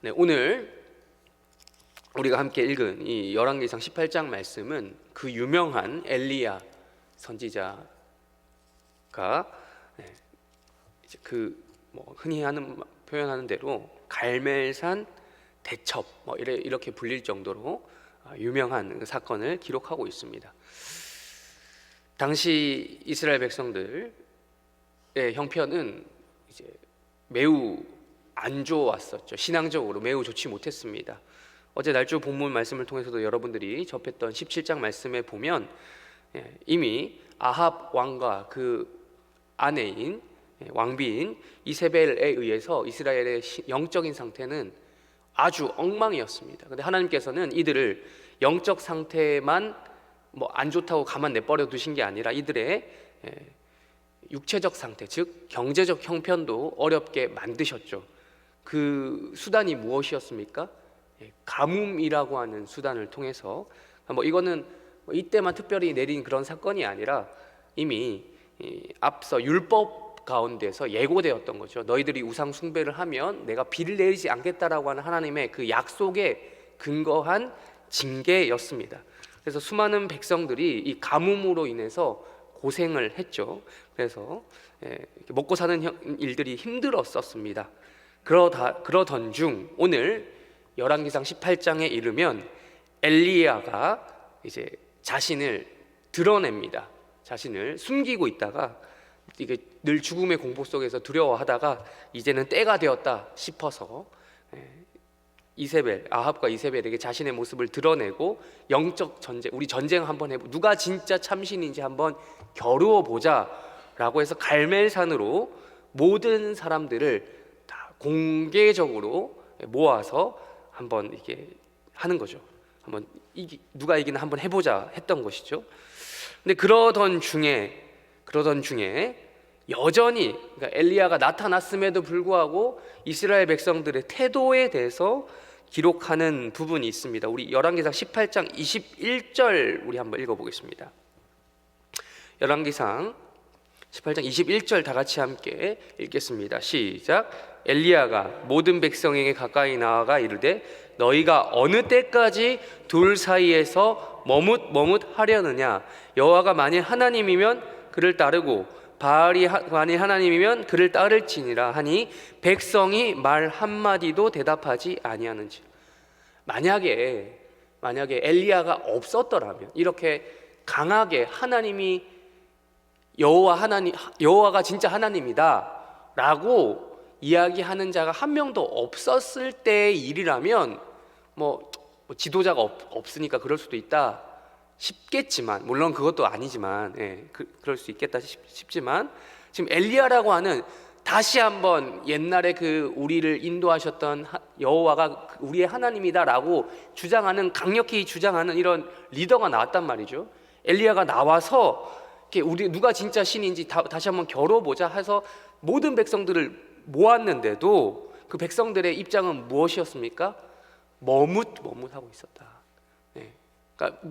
네, 오늘 우리가 함께 읽은 이 열왕기상 18장 말씀은 그 유명한 엘리야 선지자가 이제 흔히 표현하는 대로 갈멜산 대첩 이렇게 불릴 정도로 유명한 그 사건을 기록하고 있습니다. 당시 이스라엘 백성들의 형편은 이제 매우 안 좋았었죠. 신앙적으로 매우 좋지 못했습니다. 어제 날조 본문 말씀을 통해서도 여러분들이 접했던 17장 말씀에 보면 이미 아합 왕과 그 아내인 왕비인 이세벨에 의해서 이스라엘의 영적인 상태는 아주 엉망이었습니다. 그런데 하나님께서는 이들을 영적 상태만 안 좋다고 가만 내버려 두신 게 아니라 이들의 육체적 상태, 즉 경제적 형편도 어렵게 만드셨죠. 그 수단이 무엇이었습니까? 가뭄이라고 하는 수단을 통해서 이거는 이때만 특별히 내린 그런 사건이 아니라 이미 앞서 율법 가운데서 예고되었던 거죠. 너희들이 우상 숭배를 하면 내가 비를 내리지 않겠다라고 하는 하나님의 그 약속에 근거한 징계였습니다. 그래서 수많은 백성들이 이 가뭄으로 인해서 고생을 했죠. 그래서 먹고 사는 일들이 힘들었었습니다. 그러던 중 오늘 열왕기상 18장에 이르면 엘리야가 이제 자신을 드러냅니다. 자신을 숨기고 있다가 이게 늘 죽음의 공포 속에서 두려워하다가 이제는 때가 되었다 싶어서 아합과 이세벨에게 자신의 모습을 드러내고 영적 전쟁, 우리 전쟁 한번 해보, 누가 진짜 참신인지 한번 겨루어 보자라고 해서 갈멜산으로 모든 사람들을 다 공개적으로 모아서 한번 이게 하는 거죠. 한번 누가 이기나 한번 해보자 했던 것이죠. 근데 그러던 중에 여전히 그러니까 엘리야가 나타났음에도 불구하고 이스라엘 백성들의 태도에 대해서 기록하는 부분이 있습니다. 우리 열왕기상 18장 21절 우리 한번 읽어보겠습니다. 열왕기상 18장 21절 다 같이 함께 읽겠습니다. 시작. 엘리야가 모든 백성에게 가까이 나아가 이르되 너희가 어느 때까지 둘 사이에서 머뭇하려느냐. 여호와가 만일 하나님이면 그를 따르고 바알이 만일 하나님이면 그를 따를지니라 하니 백성이 말 한마디도 대답하지 아니하는지. 만약에 엘리야가 없었더라면, 이렇게 강하게 하나님이 여호와가 진짜 하나님이다 라고 이야기하는 자가 한 명도 없었을 때의 일이라면 지도자가 없으니까 그럴 수도 있다 싶겠지만, 물론 그것도 아니지만 그럴 수 있겠다 싶지만, 지금 엘리야라고 하는 다시 한번 옛날에 그 우리를 인도하셨던 여호와가 우리의 하나님이다라고 강력히 주장하는 이런 리더가 나왔단 말이죠. 엘리야가 나와서 우리 누가 진짜 신인지 다시 한번 겨뤄보자 해서 모든 백성들을 모았는데도 그 백성들의 입장은 무엇이었습니까? 머뭇하고 있었다. 그러니까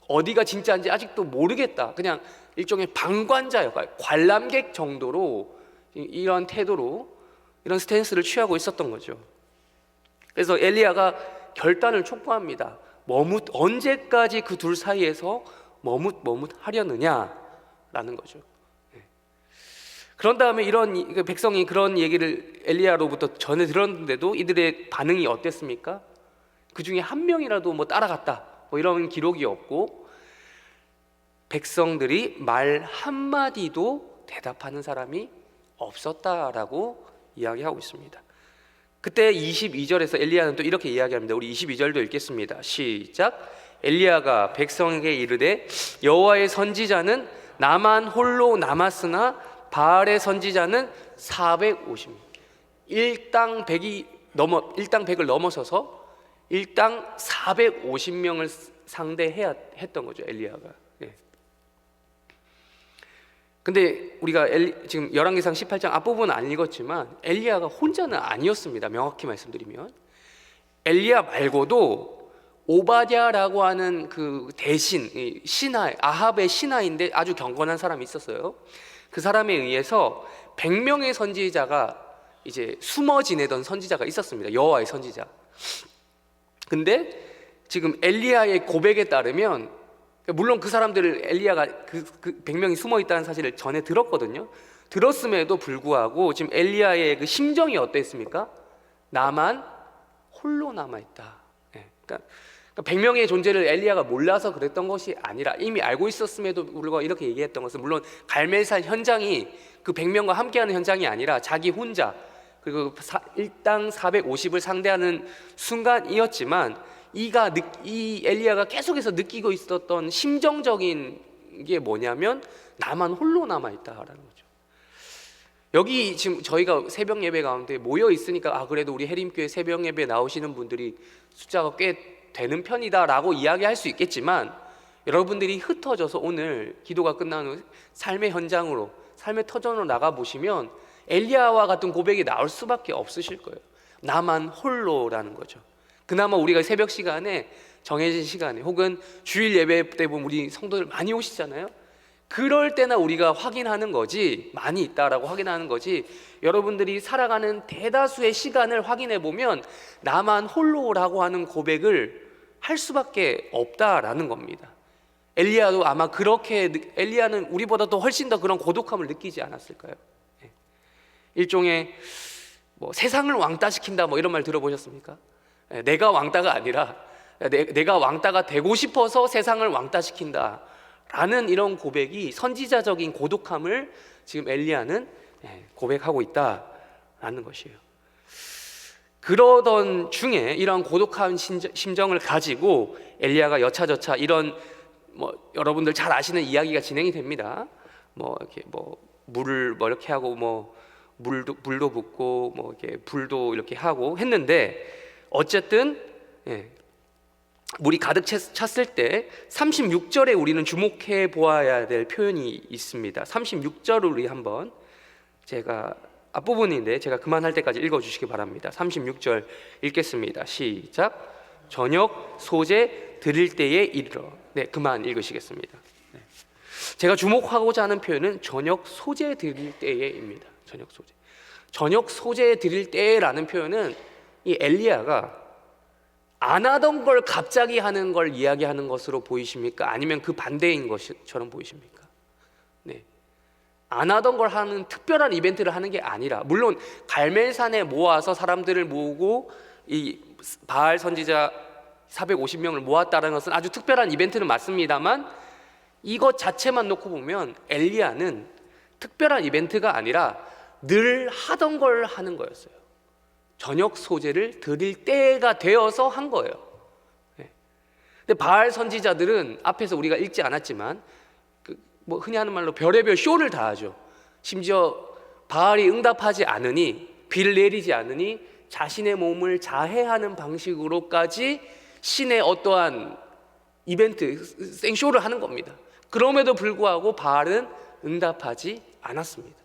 어디가 진짜인지 아직도 모르겠다. 그냥 일종의 방관자 역할, 관람객 정도로 이런 태도로, 이런 스탠스를 취하고 있었던 거죠. 그래서 엘리야가 결단을 촉구합니다. 언제까지 그 둘 사이에서 머뭇하려느냐라는 거죠. 그런 다음에 이런 백성이 그런 얘기를 엘리야로부터 전해 들었는데도 이들의 반응이 어땠습니까? 그 중에 한 명이라도 따라갔다 이런 기록이 없고, 백성들이 말 한마디도 대답하는 사람이 없었다라고 이야기하고 있습니다. 그때 22절에서 엘리야는 또 이렇게 이야기합니다. 우리 22절도 읽겠습니다. 시작. 엘리야가 백성에게 이르되 여호와의 선지자는 나만 홀로 남았으나 바알의 선지자는 450명. 일당 100을 넘어서서 일당 450명을 상대해야 했던 거죠, 엘리야가. 근데 우리가 지금 열왕기상 18장 앞부분은 안 읽었지만 엘리야가 혼자는 아니었습니다. 명확히 말씀드리면 엘리야 말고도 오바댜라고 하는 그 대신 신하, 아합의 신하인데 아주 경건한 사람이 있었어요. 그 사람에 의해서 100명의 선지자가 이제 숨어 지내던 선지자가 있었습니다. 여호와의 선지자. 근데 지금 엘리야의 고백에 따르면, 물론 그 사람들을 엘리야가 그 100명이 숨어 있다는 사실을 전에 들었거든요. 들었음에도 불구하고 지금 엘리야의 그 심정이 어땠습니까? 나만 홀로 남아 있다. 그러니까 100명의 존재를 엘리야가 몰라서 그랬던 것이 아니라 이미 알고 있었음에도 불구하고 이렇게 얘기했던 것은, 물론 갈멜산 현장이 그 100명과 함께하는 현장이 아니라 자기 혼자, 그리고 일당 450을 상대하는 순간이었지만, 이 엘리야가 계속해서 느끼고 있었던 심정적인 게 뭐냐면 나만 홀로 남아 있다라는 거죠. 여기 지금 저희가 새벽 예배 가운데 모여 있으니까 그래도 우리 해림교회 새벽 예배 나오시는 분들이 숫자가 꽤 되는 편이다라고 이야기할 수 있겠지만, 여러분들이 흩어져서 오늘 기도가 끝난 후 삶의 현장으로, 삶의 터전으로 나가 보시면 엘리야와 같은 고백이 나올 수밖에 없으실 거예요. 나만 홀로라는 거죠. 그나마 우리가 새벽 시간에, 정해진 시간에, 혹은 주일 예배 때 보면 우리 성도들 많이 오시잖아요. 그럴 때나 우리가 확인하는 거지, 많이 있다라고 확인하는 거지, 여러분들이 살아가는 대다수의 시간을 확인해 보면 나만 홀로라고 하는 고백을 할 수밖에 없다라는 겁니다. 엘리야도 아마 그렇게, 엘리야는 우리보다 도 훨씬 더 그런 고독함을 느끼지 않았을까요? 일종의 세상을 왕따시킨다 이런 말 들어보셨습니까? 내가 왕따가 아니라 내가 왕따가 되고 싶어서 세상을 왕따시킨다 라는 이런 고백이, 선지자적인 고독함을 지금 엘리야는 고백하고 있다라는 것이에요. 그러던 중에 이런 고독한 심정을 가지고 엘리야가 여차저차 이런 여러분들 잘 아시는 이야기가 진행이 됩니다. 이렇게 물을 이렇게 하고 물도 붓고 이렇게 불도 이렇게 하고 했는데, 어쨌든 물이 가득 찼을 때 36절에 우리는 주목해 보아야 될 표현이 있습니다. 36절을 우리 한번, 제가 앞부분인데 제가 그만할 때까지 읽어주시기 바랍니다. 36절 읽겠습니다. 시작. 저녁 소재 드릴 때에 이르러. 그만 읽으시겠습니다. 제가 주목하고자 하는 표현은 저녁 소재 드릴 때에입니다. 저녁 소재 드릴 때라는 표현은 이 엘리야가 안 하던 걸 갑자기 하는 걸 이야기하는 것으로 보이십니까? 아니면 그 반대인 것처럼 보이십니까? 안 하던 걸 하는 특별한 이벤트를 하는 게 아니라, 물론 갈멜산에 모아서 사람들을 모으고 이 바알 선지자 450명을 모았다는 것은 아주 특별한 이벤트는 맞습니다만, 이것 자체만 놓고 보면 엘리야는 특별한 이벤트가 아니라 늘 하던 걸 하는 거였어요. 저녁 소재를 드릴 때가 되어서 한 거예요. 근데 바알 선지자들은 앞에서 우리가 읽지 않았지만 흔히 하는 말로 별의별 쇼를 다 하죠. 심지어 바알이 응답하지 않으니, 비를 내리지 않으니 자신의 몸을 자해하는 방식으로까지 신의 어떠한 이벤트, 생쇼를 하는 겁니다. 그럼에도 불구하고 바알은 응답하지 않았습니다.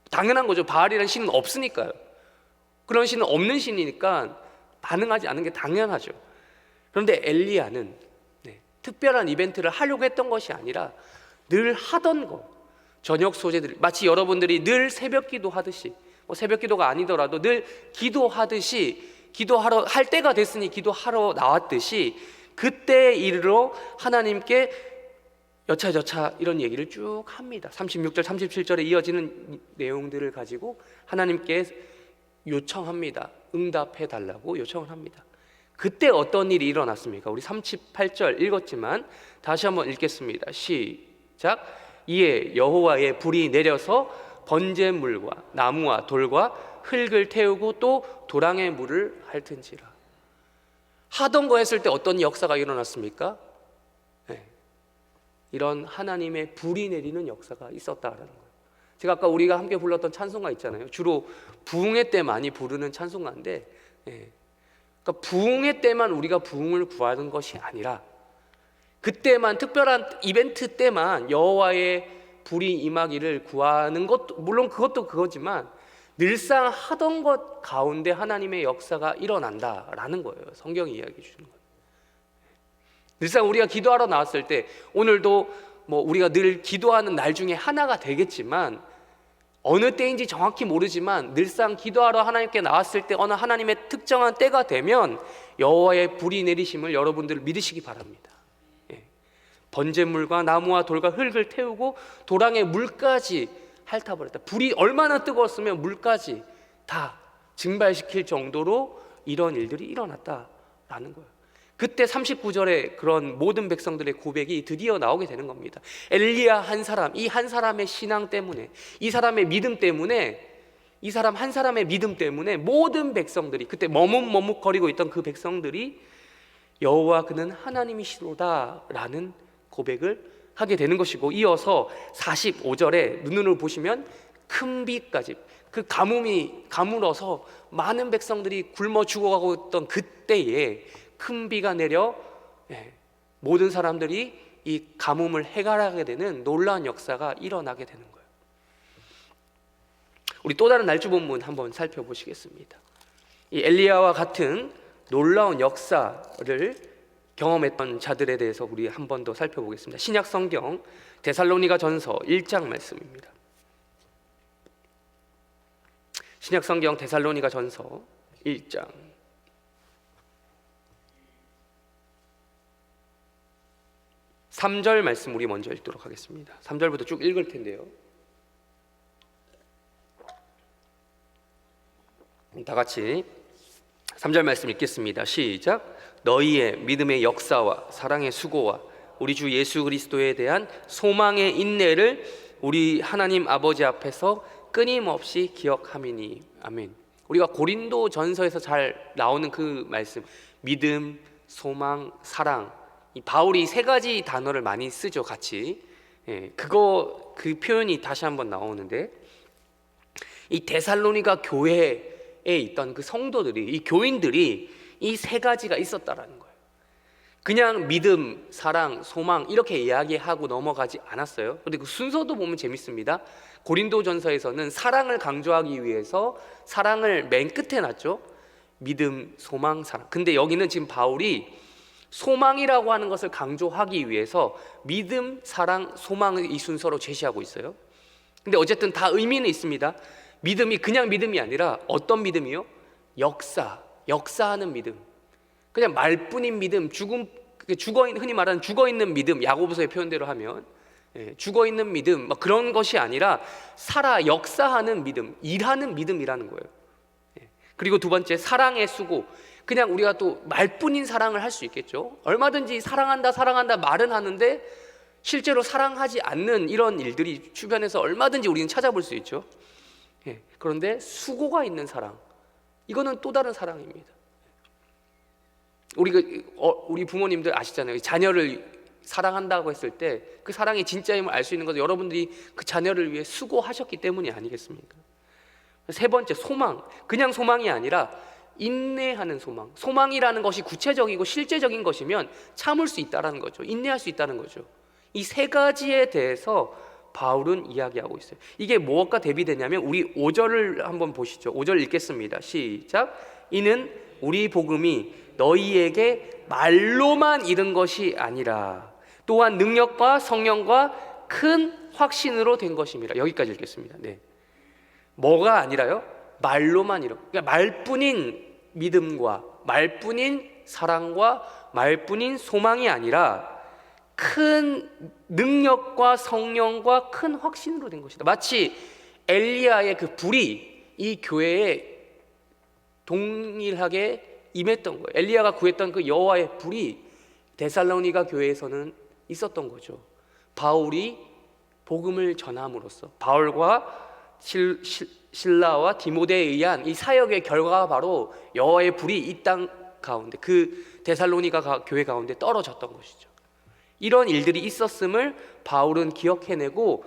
당연한 거죠. 바알이라는 신은 없으니까요. 그런 신은 없는 신이니까 반응하지 않는 게 당연하죠. 그런데 엘리야는 특별한 이벤트를 하려고 했던 것이 아니라 늘 하던 거, 저녁 소재들, 마치 여러분들이 늘 새벽 기도 하듯이, 새벽 기도가 아니더라도 늘 기도하듯이, 기도하러 할 때가 됐으니 기도하러 나왔듯이 그때 이르러 하나님께 여차저차 이런 얘기를 쭉 합니다. 36절 37절에 이어지는 내용들을 가지고 하나님께 요청합니다. 응답해 달라고 요청을 합니다. 그때 어떤 일이 일어났습니까? 우리 38절 읽었지만 다시 한번 읽겠습니다. 시작. 이에 여호와의 불이 내려서 번제물과 나무와 돌과 흙을 태우고 또 도랑의 물을 핥은지라. 하던 거 했을 때 어떤 역사가 일어났습니까? 이런 하나님의 불이 내리는 역사가 있었다라는 거예요. 제가 아까 우리가 함께 불렀던 찬송가 있잖아요. 주로 부흥회 때 많이 부르는 찬송가인데, 그러니까 부흥회 때만 우리가 부흥을 구하는 것이 아니라 그때만, 특별한 이벤트 때만 여호와의 불이 임하기를 구하는 것도, 물론 그것도 그거지만 늘상 하던 것 가운데 하나님의 역사가 일어난다라는 거예요. 성경이 이야기해 주는 거예요. 늘상 우리가 기도하러 나왔을 때, 오늘도 우리가 늘 기도하는 날 중에 하나가 되겠지만, 어느 때인지 정확히 모르지만 늘상 기도하러 하나님께 나왔을 때 어느 하나님의 특정한 때가 되면 여호와의 불이 내리심을 여러분들 믿으시기 바랍니다. 예. 번제물과 나무와 돌과 흙을 태우고 도랑의 물까지 핥아버렸다. 불이 얼마나 뜨거웠으면 물까지 다 증발시킬 정도로 이런 일들이 일어났다라는 거예요. 그때 39절에 그런 모든 백성들의 고백이 드디어 나오게 되는 겁니다. 엘리야 한 사람, 이 한 사람의 신앙 때문에, 이 사람의 믿음 때문에, 이 사람 한 사람의 믿음 때문에 모든 백성들이, 그때 머뭇머뭇거리고 있던 그 백성들이 여호와 그는 하나님이시로다라는 고백을 하게 되는 것이고, 이어서 45절에 눈으로 보시면 큰 비까지, 그 가뭄이 가물어서 많은 백성들이 굶어 죽어가고 있던 그때에 큰 비가 내려 모든 사람들이 이 가뭄을 해결하게 되는 놀라운 역사가 일어나게 되는 거예요. 우리 또 다른 날주 본문 한번 살펴보시겠습니다. 이 엘리야와 같은 놀라운 역사를 경험했던 자들에 대해서 우리 한 번 더 살펴보겠습니다. 신약 성경 데살로니가 전서 1장 말씀입니다. 신약 성경 데살로니가 전서 1장 3절 말씀 우리 먼저 읽도록 하겠습니다. 3절부터 쭉 읽을 텐데요, 다 같이 3절 말씀 읽겠습니다. 시작. 너희의 믿음의 역사와 사랑의 수고와 우리 주 예수 그리스도에 대한 소망의 인내를 우리 하나님 아버지 앞에서 끊임없이 기억함이니. 아멘. 우리가 고린도 전서에서 잘 나오는 그 말씀, 믿음, 소망, 사랑, 이 바울이 세 가지 단어를 많이 쓰죠, 같이. 그 표현이 다시 한번 나오는데, 이 데살로니가 교회에 있던 그 성도들이, 이 교인들이 이 세 가지가 있었다라는 거예요. 그냥 믿음, 사랑, 소망 이렇게 이야기하고 넘어가지 않았어요. 그런데 그 순서도 보면 재밌습니다. 고린도전서에서는 사랑을 강조하기 위해서 사랑을 맨 끝에 놨죠. 믿음, 소망, 사랑. 근데 여기는 지금 바울이 소망이라고 하는 것을 강조하기 위해서 믿음, 사랑, 소망을 이 순서로 제시하고 있어요. 근데 어쨌든 다 의미는 있습니다. 믿음이 그냥 믿음이 아니라 어떤 믿음이요? 역사하는 믿음. 그냥 말뿐인 믿음, 흔히 말하는 죽어있는 믿음, 야고보서의 표현대로 하면 죽어있는 믿음, 그런 것이 아니라 역사하는 믿음, 일하는 믿음이라는 거예요. 그리고 두 번째, 사랑의 수고. 그냥 우리가 또 말뿐인 사랑을 할 수 있겠죠. 얼마든지 사랑한다 말은 하는데 실제로 사랑하지 않는 이런 일들이 주변에서 얼마든지 우리는 찾아볼 수 있죠. 그런데 수고가 있는 사랑, 이거는 또 다른 사랑입니다. 우리 부모님들 아시잖아요. 자녀를 사랑한다고 했을 때 그 사랑의 진짜임을 알 수 있는 것은 여러분들이 그 자녀를 위해 수고하셨기 때문이 아니겠습니까? 세 번째, 소망. 그냥 소망이 아니라 인내하는 소망. 소망이라는 것이 구체적이고 실제적인 것이면 참을 수 있다는 거죠. 인내할 수 있다는 거죠. 이 세 가지에 대해서 바울은 이야기하고 있어요. 이게 무엇과 대비되냐면 우리 5절을 한번 보시죠. 5절 읽겠습니다. 시작. 이는 우리 복음이 너희에게 말로만 이른 것이 아니라 또한 능력과 성령과 큰 확신으로 된 것입니다. 여기까지 읽겠습니다. 뭐가 아니라요? 말로만 이른. 그러니까 말뿐인 믿음과 말뿐인 사랑과 말뿐인 소망이 아니라 큰 능력과 성령과 큰 확신으로 된 것이다. 마치 엘리야의 그 불이 이 교회에 동일하게 임했던 거예요. 엘리야가 구했던 그 여호와의 불이 데살로니가 교회에서는 있었던 거죠. 바울이 복음을 전함으로써 바울과 실라와 디모데에 의한 이 사역의 결과가 바로 여호와의 불이 이 땅 가운데, 그 데살로니가 교회 가운데 떨어졌던 것이죠. 이런 일들이 있었음을 바울은 기억해내고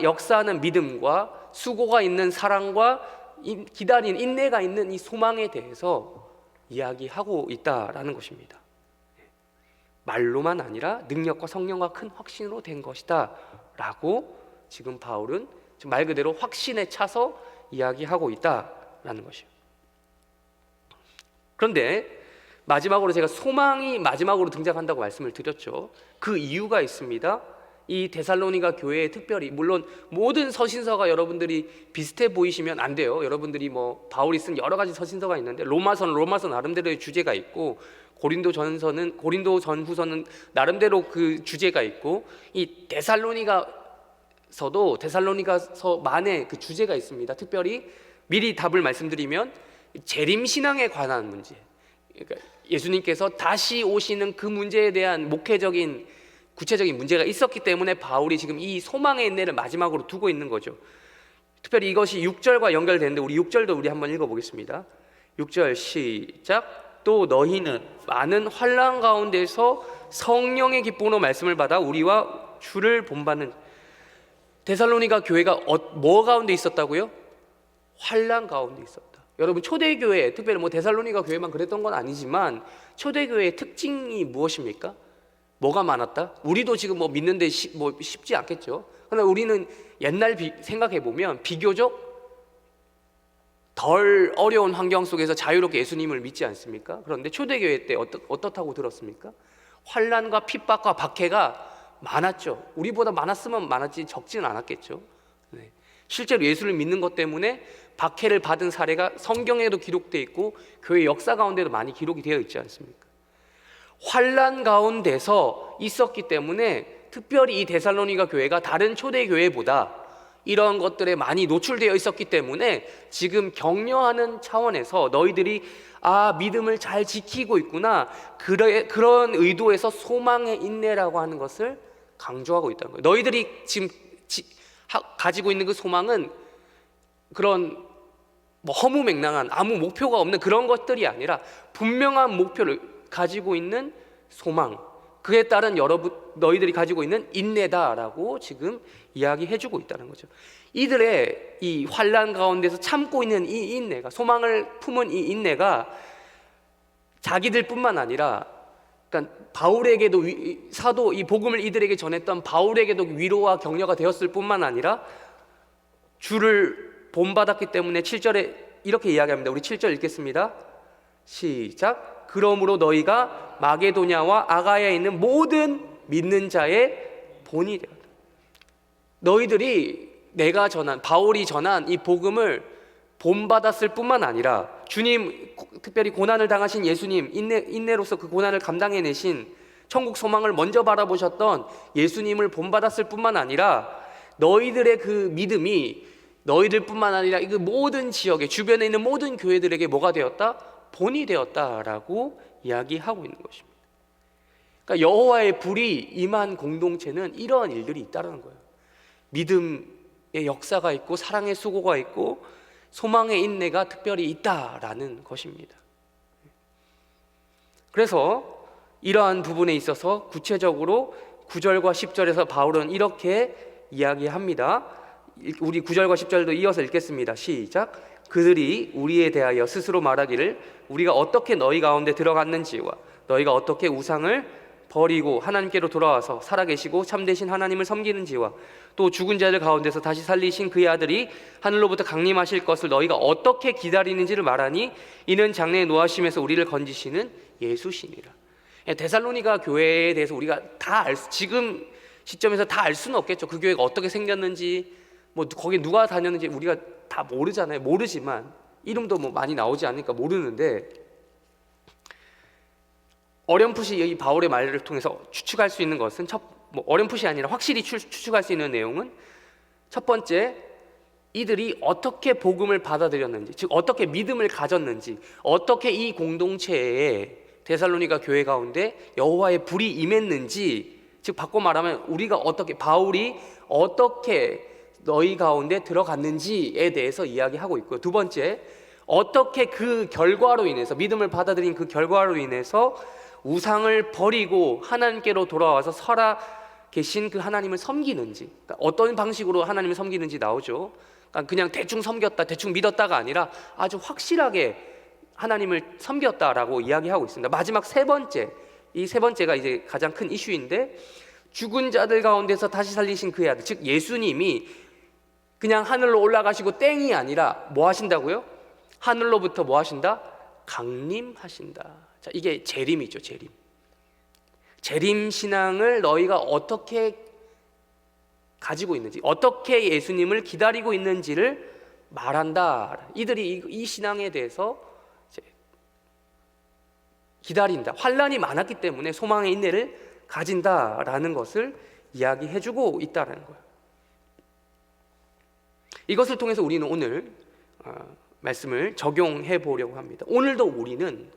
역사하는 믿음과 수고가 있는 사랑과 기다린 인내가 있는 이 소망에 대해서 이야기하고 있다라는 것입니다. 말로만 아니라 능력과 성령과 큰 확신으로 된 것이다 라고 지금 바울은 말 그대로 확신에 차서 이야기하고 있다라는 것이에요. 그런데 마지막으로 제가 소망이 마지막으로 등장한다고 말씀을 드렸죠. 그 이유가 있습니다. 이 데살로니가 교회에 특별히, 물론 모든 서신서가 여러분들이 비슷해 보이시면 안 돼요. 여러분들이 뭐 바울이 쓴 여러 가지 서신서가 있는데 로마서는 로마서 나름대로의 주제가 있고, 고린도 전후서는 나름대로 그 주제가 있고, 이 데살로니가서만의 그 주제가 있습니다. 특별히 미리 답을 말씀드리면 재림 신앙에 관한 문제, 그러니까 예수님께서 다시 오시는 그 문제에 대한 목회적인 구체적인 문제가 있었기 때문에 바울이 지금 이 소망의 인내를 마지막으로 두고 있는 거죠. 특별히 이것이 6절과 연결되는데 우리 6절도 우리 한번 읽어보겠습니다. 6절 시작. 또 너희는 많은 환난 가운데서 성령의 기쁨으로 말씀을 받아 우리와 주를 본받는. 데살로니가 교회가 뭐 가운데 있었다고요? 환난 가운데 있었다. 여러분, 초대교회, 특별히 뭐 데살로니가 교회만 그랬던 건 아니지만 초대교회의 특징이 무엇입니까? 뭐가 많았다? 우리도 지금 뭐 믿는데 쉽지 않겠죠. 그러나 우리는 옛날 생각해 보면 비교적 덜 어려운 환경 속에서 자유롭게 예수님을 믿지 않습니까? 그런데 초대교회 때 어떻다고 들었습니까? 환난과 핍박과 박해가 많았죠. 우리보다 많았으면 많았지 적지는 않았겠죠. 네. 실제로 예수를 믿는 것 때문에 박해를 받은 사례가 성경에도 기록되어 있고 교회 역사 가운데도 많이 기록이 되어 있지 않습니까? 환난 가운데서 있었기 때문에 특별히 이 데살로니가 교회가 다른 초대 교회보다 이런 것들에 많이 노출되어 있었기 때문에 지금 격려하는 차원에서 너희들이 믿음을 잘 지키고 있구나, 그런 의도에서 소망의 인내라고 하는 것을 강조하고 있다는 거예요. 너희들이 지금 가지고 있는 그 소망은 그런 뭐 허무맹랑한 아무 목표가 없는 그런 것들이 아니라 분명한 목표를 가지고 있는 소망, 그에 따른 너희들이 가지고 있는 인내다라고 지금 이야기해주고 있다는 거죠. 이들의 이 환난 가운데서 참고 있는 이 인내가, 소망을 품은 이 인내가 자기들뿐만 아니라, 그러니까 바울에게도 사도 이 복음을 이들에게 전했던 바울에게도 위로와 격려가 되었을 뿐만 아니라 주를 본받았기 때문에 7절에 이렇게 이야기합니다. 우리 7절 읽겠습니다. 시작. 그러므로 너희가 마게도냐와 아가야에 있는 모든 믿는 자의 본이 되었다. 너희들이 바울이 전한 이 복음을 본받았을 뿐만 아니라 주님, 특별히 고난을 당하신 예수님, 인내로서 그 고난을 감당해내신 천국 소망을 먼저 바라보셨던 예수님을 본받았을 뿐만 아니라 너희들의 그 믿음이 너희들뿐만 아니라 이 모든 지역에 주변에 있는 모든 교회들에게 뭐가 되었다? 본이 되었다라고 이야기하고 있는 것입니다. 그러니까 여호와의 불이 임한 공동체는 이러한 일들이 있다는 거예요. 믿음의 역사가 있고 사랑의 수고가 있고 소망의 인내가 특별히 있다라는 것입니다. 그래서 이러한 부분에 있어서 구체적으로 9절과 10절에서 바울은 이렇게 이야기합니다. 우리 9절과 10절도 이어서 읽겠습니다. 시작. 그들이 우리에 대하여 스스로 말하기를 우리가 어떻게 너희 가운데 들어갔는지와 너희가 어떻게 우상을 버리고 하나님께로 돌아와서 살아계시고 참되신 하나님을 섬기는지와 또 죽은 자들 가운데서 다시 살리신 그의 아들이 하늘로부터 강림하실 것을 너희가 어떻게 기다리는지를 말하니 이는 장래에 노하심에서 우리를 건지시는 예수시니라. 데살로니가 교회에 대해서 우리가 지금 시점에서 다 알 수는 없겠죠. 그 교회가 어떻게 생겼는지, 뭐 거기 누가 다녔는지 우리가 다 모르잖아요. 모르지만 이름도 뭐 많이 나오지 않으니까 모르는데, 어렴풋이 이 바울의 말을 통해서 추측할 수 있는 것은 어렴풋이 아니라 확실히 추측할 수 있는 내용은, 첫 번째, 이들이 어떻게 복음을 받아들였는지, 즉 어떻게 믿음을 가졌는지, 어떻게 이 공동체에 데살로니가 교회 가운데 여호와의 불이 임했는지, 즉 바꿔 말하면 바울이 어떻게 너희 가운데 들어갔는지에 대해서 이야기하고 있고요. 두 번째, 어떻게 그 결과로 인해서, 믿음을 받아들인 그 결과로 인해서 우상을 버리고 하나님께로 돌아와서 살아계신 그 하나님을 섬기는지, 그러니까 어떤 방식으로 하나님을 섬기는지 나오죠. 그러니까 그냥 대충 섬겼다, 대충 믿었다가 아니라 아주 확실하게 하나님을 섬겼다라고 이야기하고 있습니다. 마지막 이 세 번째가 이제 가장 큰 이슈인데, 죽은 자들 가운데서 다시 살리신 그의 아들, 즉 예수님이 그냥 하늘로 올라가시고 땡이 아니라 뭐 하신다고요? 하늘로부터 뭐 하신다? 강림하신다. 자, 이게 재림이죠. 재림 신앙을 너희가 어떻게 가지고 있는지, 어떻게 예수님을 기다리고 있는지를 말한다. 이들이 이 신앙에 대해서 이제 기다린다. 환난이 많았기 때문에 소망의 인내를 가진다라는 것을 이야기해주고 있다는 거예요. 이것을 통해서 우리는 오늘 말씀을 적용해 보려고 합니다. 오늘도 우리는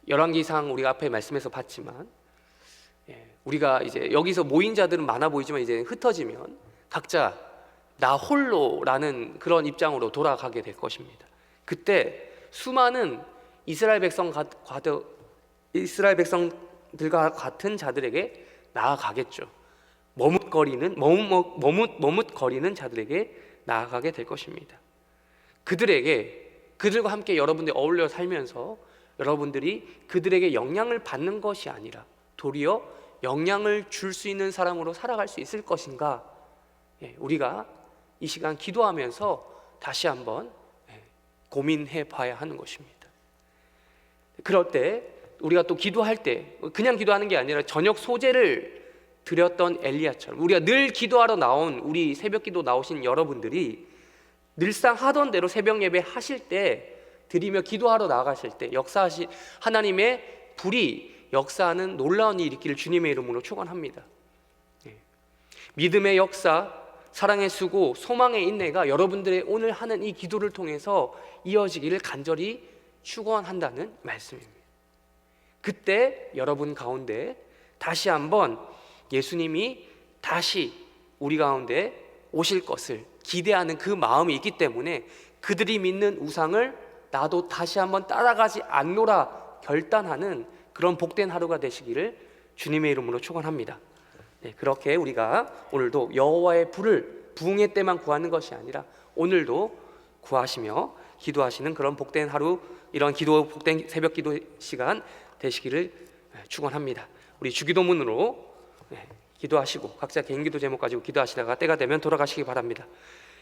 열왕기상 우리가 앞에 말씀에서 봤지만, 우리가 이제 여기서 모인 자들은 많아 보이지만 이제 흩어지면 각자 나 홀로라는 그런 입장으로 돌아가게 될 것입니다. 그때 수많은 이스라엘 백성들과 같은 자들에게 나아가겠죠. 머뭇거리는 자들에게 나아가게 될 것입니다. 그들과 함께 여러분들이 어울려 살면서 여러분들이 그들에게 영향을 받는 것이 아니라 도리어 영향을 줄 수 있는 사람으로 살아갈 수 있을 것인가, 우리가 이 시간 기도하면서 다시 한번 고민해 봐야 하는 것입니다. 그럴 때 우리가 또 기도할 때 그냥 기도하는 게 아니라 저녁 소제를 드렸던 엘리야처럼, 우리가 늘 기도하러 나온, 우리 새벽 기도 나오신 여러분들이 늘상 하던 대로 새벽 예배 하실 때, 드리며 기도하러 나가실 때 하나님의 불이 역사하는 놀라운 일이 있기를 주님의 이름으로 축원합니다. 믿음의 역사, 사랑의 수고, 소망의 인내가 여러분들의 오늘 하는 이 기도를 통해서 이어지기를 간절히 축원한다는 말씀입니다. 그때 여러분 가운데 다시 한번 예수님이 다시 우리 가운데 오실 것을 기대하는 그 마음이 있기 때문에 그들이 믿는 우상을 나도 다시 한번 따라가지 않노라 결단하는 그런 복된 하루가 되시기를 주님의 이름으로 축원합니다. 그렇게 우리가 오늘도 여호와의 불을 부흥의 때만 구하는 것이 아니라 오늘도 구하시며 기도하시는 그런 복된 하루, 이런 복된 새벽 기도 시간 되시기를 축원합니다. 우리 주기도문으로 기도하시고 각자 개인 기도 제목 가지고 기도하시다가 때가 되면 돌아가시기 바랍니다.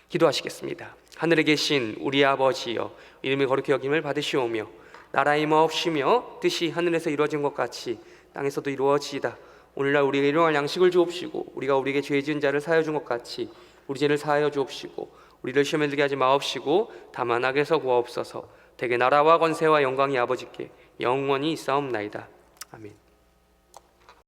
기도하시겠습니다. 하늘에 계신 우리 아버지여, 이름이 거룩히 여김을 받으시오며 나라의 임하옵시며 뜻이 하늘에서 이루어진 것 같이 땅에서도 이루어지이다. 오늘날 우리에게 일용할 양식을 주옵시고 우리가 우리에게 죄 지은 자를 사하여 준 것 같이 우리 죄를 사하여 주옵시고 우리를 시험에 들게 하지 마옵시고 다만 악에서 구하옵소서. 대개 나라와 권세와 영광이 아버지께 영원히 있사옵나이다. 아멘.